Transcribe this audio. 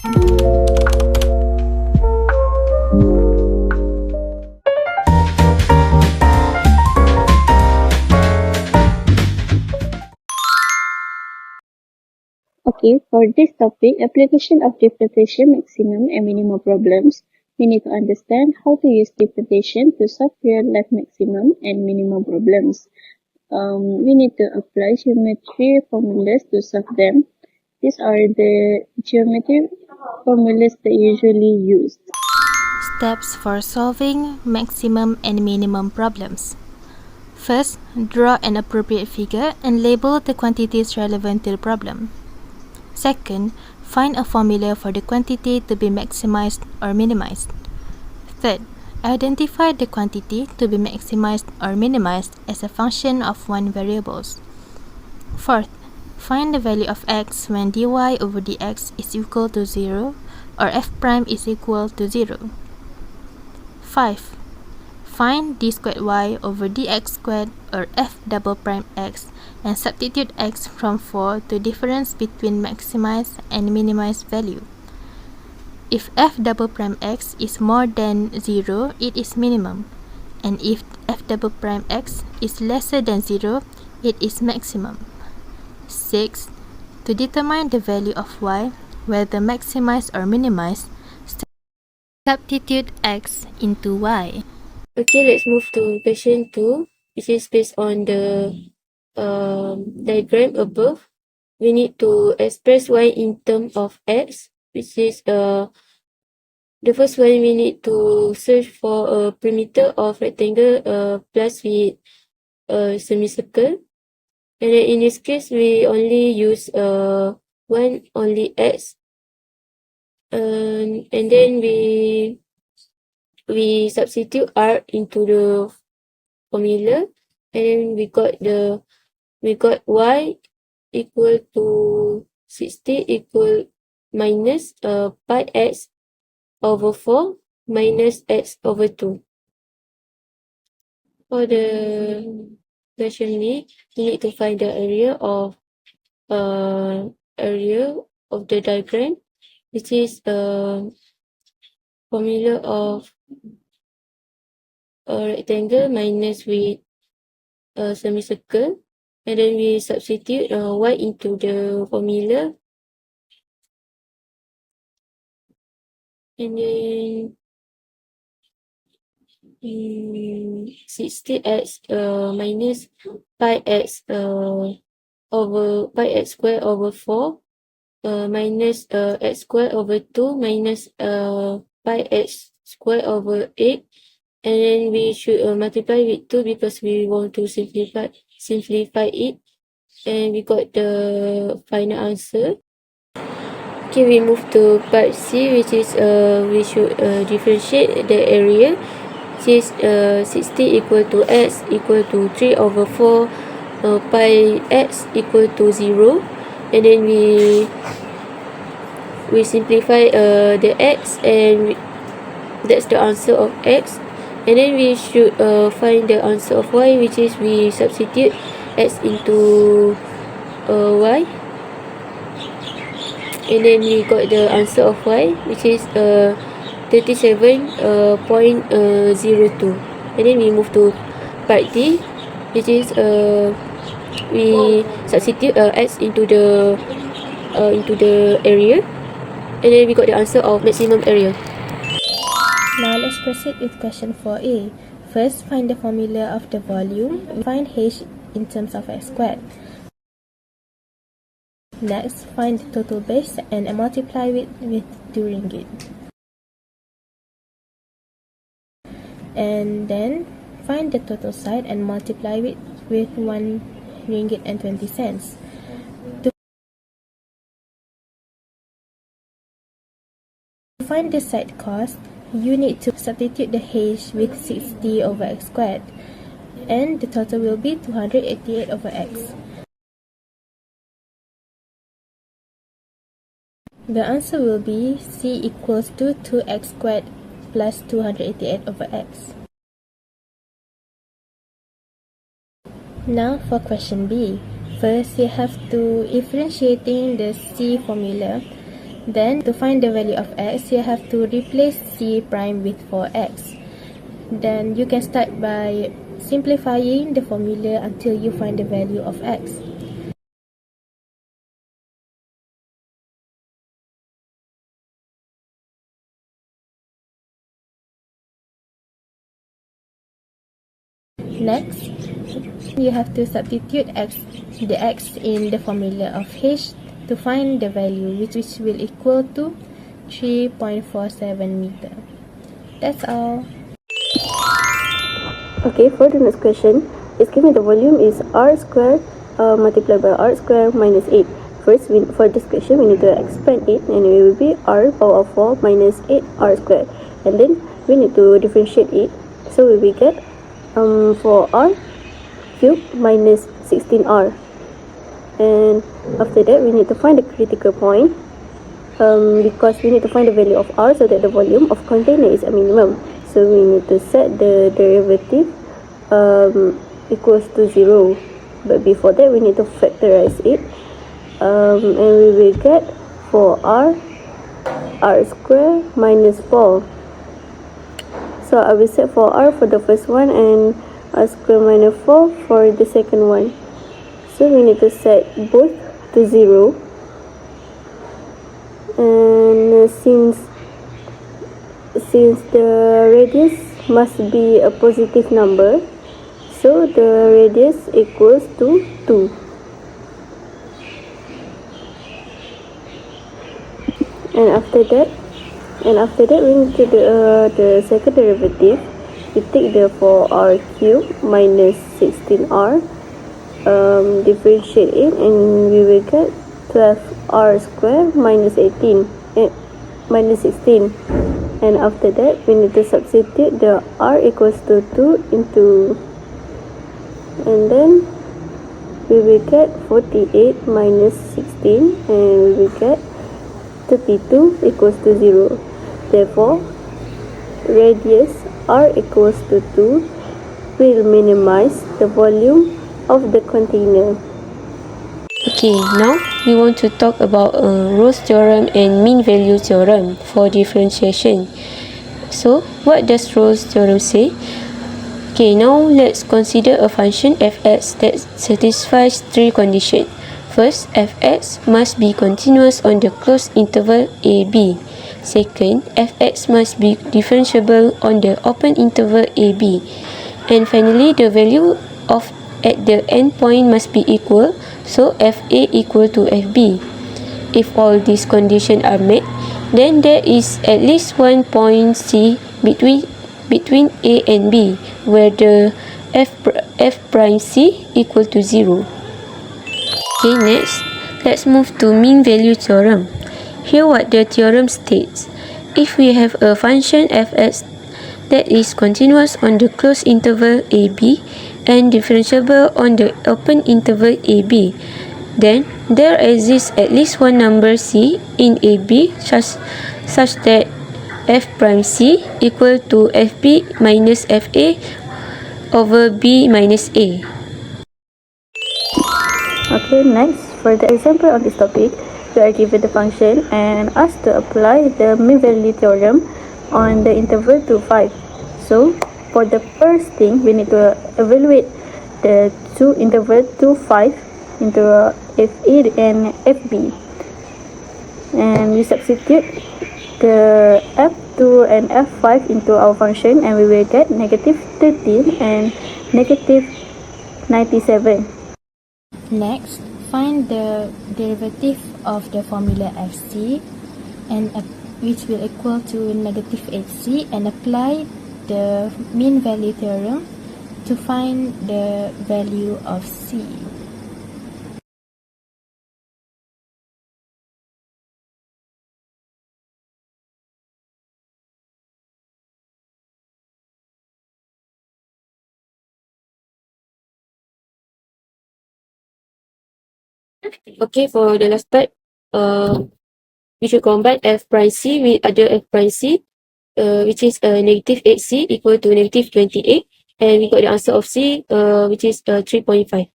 Okay, for this topic, application of differentiation maximum and minimum problems, we need to understand how to use differentiation to solve real-life maximum and minimum problems. We need to apply geometry formulas to solve them. These are the geometry formulas that usually used. Steps for solving maximum and minimum problems. First, draw an appropriate figure and label the quantities relevant to the problem. Second, find a formula for the quantity to be maximized or minimized. Third, identify the quantity to be maximized or minimized as a function of one variable. Fourth, find the value of x when dy over dx is equal to 0 or f prime is equal to 0. 5. Find d squared y over dx squared or f double prime x and substitute x from 4 to difference between maximized and minimized value. If f double prime x is more than 0, it is minimum, and if f double prime x is lesser than 0, it is maximum. 6. To determine the value of y, whether maximized or minimized, substitute x into y. Okay, let's move to question 2, which is based on the diagram above. We need to express y in terms of x, which is the first one we need to search for a perimeter of rectangle plus with a semicircle. And then in this case, we only use one only x. And then we substitute r into the formula, and then we got y equal to 60 equal minus pi x over 4 minus x over 2. For the question B, we need to find the area of the diagram, which is formula of a rectangle minus with a semicircle, and then we substitute y into the formula, and then 60x minus pi x over pi x square over 4 minus x square over 2 minus pi x square over 8, and then we should multiply with 2 because we want to simplify it, and we got the final answer. Okay, we move to part C, which is we should differentiate the area, which is 60 equal to x equal to 3 over 4 pi x equal to 0, and then we simplify the x, and that's the answer of x. And then we should find the answer of y, which is we substitute x into y, and then we got the answer of y, which is 37.02. And then we move to part D, which is we substitute x into the area, and then we got the answer of maximum area. Now let's proceed with question 4a. First, find the formula of the volume. Find h in terms of x squared. Next, find the total base and multiply it with 2 ringgit. And then find the total side and multiply it with 1 ringgit and 20 cents. To find the side cost, you need to substitute the h with 60 over x squared, and the total will be 288 over x. The answer will be C equals to 2x squared plus 288 over x. Now for question B. First, you have to differentiating the C formula. Then, to find the value of x, you have to replace c prime with 4x. Then you can start by simplifying the formula until you find the value of x. Next, you have to substitute the x in the formula of h to find the value, which will equal to 3.47 meter. That's all. Okay, for the next question, it's given the volume is r squared multiplied by r squared minus 8. First, for this question, we need to expand it, and it will be r power of 4 minus 8 r squared. And then we need to differentiate it, so we will get 4r cubed minus 16r. And after that, we need to find the critical point, because we need to find the value of r so that the volume of container is a minimum. So we need to set the derivative equals to 0. But before that, we need to factorize it, and we will get 4r squared minus 4. So I will set 4r for the first one and r squared minus 4 for the second one. So we need to set both to 0. And since the radius must be a positive number, so the radius equals to 2. And after that we need to do the second derivative. We take the 4r cubed minus 16r, differentiate it, and we will get 12r squared minus 16. And after that, we need to substitute the r equals to 2 into, and then we will get 48 minus 16, and we will get 32 equals to 0. Therefore, radius r equals to 2 will minimize the volume of the container. Okay, now we want to talk about Rolle's theorem and mean value theorem for differentiation. So, what does Rolle's theorem say? Okay, now let's consider a function fx that satisfies three conditions. First, fx must be continuous on the closed interval ab. Second, fx must be differentiable on the open interval ab. And finally, the value of at the endpoint must be equal, so fa equal to fb. If all these conditions are met, then there is at least one point c between a and b, where the f prime c equal to 0. Okay, next, let's move to mean value theorem. Here what the theorem states. If we have a function fx that is continuous on the closed interval ab and differentiable on the open interval ab, then there exists at least one number c in ab such that f prime c equal to fb minus fa over b minus a. Okay, next, for the example on this topic, we are given the function and asked to apply the mean value theorem on the interval to 5. So, for the first thing, we need to evaluate the two intervals to 5 into fa and fb. And we substitute the f2 and f5 into our function, and we will get negative 13 and negative 97. Next, find the derivative of the formula fc, and which will equal to negative 8c, and apply the mean value theorem to find the value of c. Okay, for the last part, we should combine f prime c with other f prime c, which is negative 8c equal to negative 28, and we got the answer of c, which is 3.5.